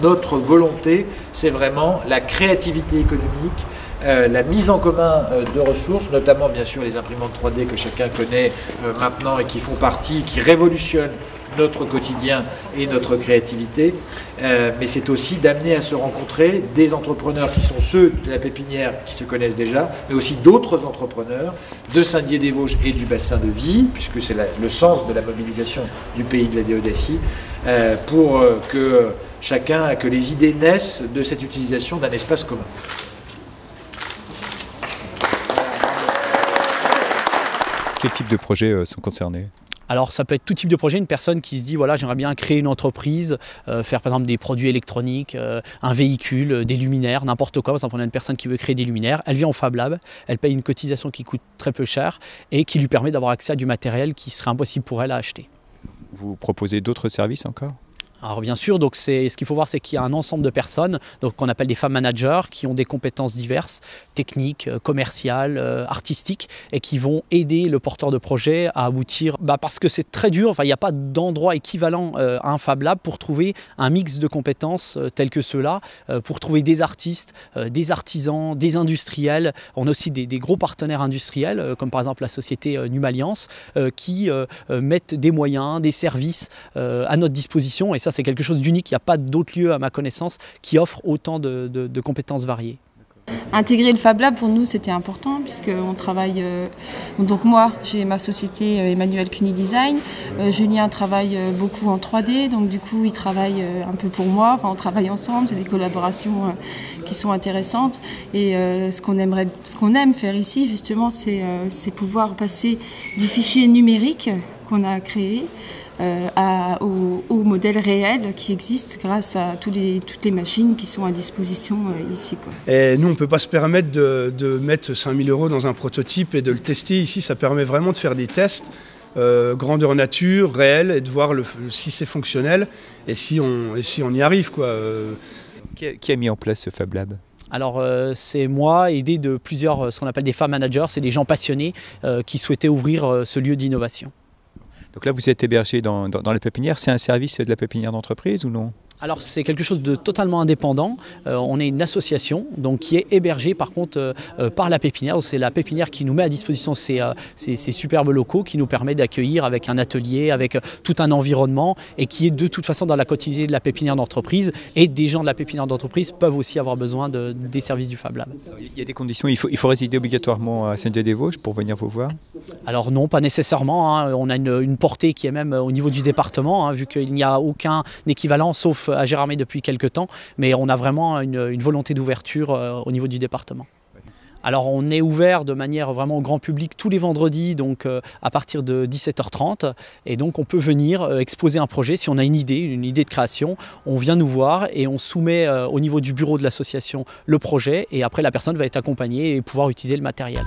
Notre volonté, c'est vraiment la créativité économique, la mise en commun de ressources, notamment bien sûr les imprimantes 3D que chacun connaît maintenant et qui font partie, qui révolutionnent notre quotidien et notre créativité, mais c'est aussi d'amener à se rencontrer des entrepreneurs qui sont ceux de la pépinière qui se connaissent déjà, mais aussi d'autres entrepreneurs de Saint-Dié-des-Vosges et du bassin de Vie, puisque c'est le sens de la mobilisation du pays de la Déodacie, pour que les idées naissent de cette utilisation d'un espace commun. Quel type de projets sont concernés ? Alors ça peut être tout type de projet, une personne qui se dit voilà j'aimerais bien créer une entreprise, faire par exemple des produits électroniques, un véhicule, des luminaires, n'importe quoi. Par exemple on a une personne qui veut créer des luminaires, elle vient au Fab Lab, elle paye une cotisation qui coûte très peu cher et qui lui permet d'avoir accès à du matériel qui serait impossible pour elle à acheter. Vous proposez d'autres services encore ? Alors bien sûr, donc ce qu'il faut voir, c'est qu'il y a un ensemble de personnes qu'on appelle des Fab Managers qui ont des compétences diverses, techniques, commerciales, artistiques, et qui vont aider le porteur de projet à aboutir, parce que c'est très dur, enfin il n'y a pas d'endroit équivalent à un Fab Lab pour trouver un mix de compétences tels que ceux-là, pour trouver des artistes, des artisans, des industriels. On a aussi des gros partenaires industriels, comme par exemple la société Numalliance, qui mettent des moyens, des services à notre disposition, et ça c'est quelque chose d'unique, il n'y a pas d'autre lieu à ma connaissance qui offre autant de compétences variées. Intégrer le Fab Lab pour nous c'était important puisqu'on travaille, donc moi j'ai ma société Emmanuel Cuny Design, Julien travaille beaucoup en 3D, donc du coup il travaille un peu pour moi, enfin on travaille ensemble, c'est des collaborations qui sont intéressantes et ce qu'on aime faire ici justement c'est pouvoir passer du fichier numérique qu'on a créé au modèle réel qui existe grâce à toutes les machines qui sont à disposition ici, quoi. Et nous, on ne peut pas se permettre de mettre 5 000 € dans un prototype et de le tester. Ici, ça permet vraiment de faire des tests grandeur nature, réel, et de voir si c'est fonctionnel et si on y arrive, quoi. Qui a mis en place ce Fab Lab ? Alors c'est moi, aidé de plusieurs, ce qu'on appelle des Fab Managers, c'est des gens passionnés qui souhaitaient ouvrir ce lieu d'innovation. Donc là, vous êtes hébergé dans la pépinière. C'est un service de la pépinière d'entreprise ou non ? Alors c'est quelque chose de totalement indépendant. On est une association donc, qui est hébergée par contre par la pépinière. C'est la pépinière qui nous met à disposition ces superbes locaux qui nous permet d'accueillir avec un atelier, avec tout un environnement et qui est de toute façon dans la continuité de la pépinière d'entreprise. Et des gens de la pépinière d'entreprise peuvent aussi avoir besoin des services du Fab Lab. Il y a des conditions, il faut résider obligatoirement à Saint-Dié-des-Vosges pour venir vous voir ? Alors non, pas nécessairement. Hein. On a une portée qui est même au niveau du département, hein, vu qu'il n'y a aucun équivalent sauf à Gérardmer depuis quelques temps, mais on a vraiment une volonté d'ouverture au niveau du département. Alors on est ouvert de manière vraiment au grand public tous les vendredis, donc à partir de 17h30, et donc on peut venir exposer un projet. Si on a une idée de création, on vient nous voir et on soumet au niveau du bureau de l'association le projet, et après la personne va être accompagnée et pouvoir utiliser le matériel.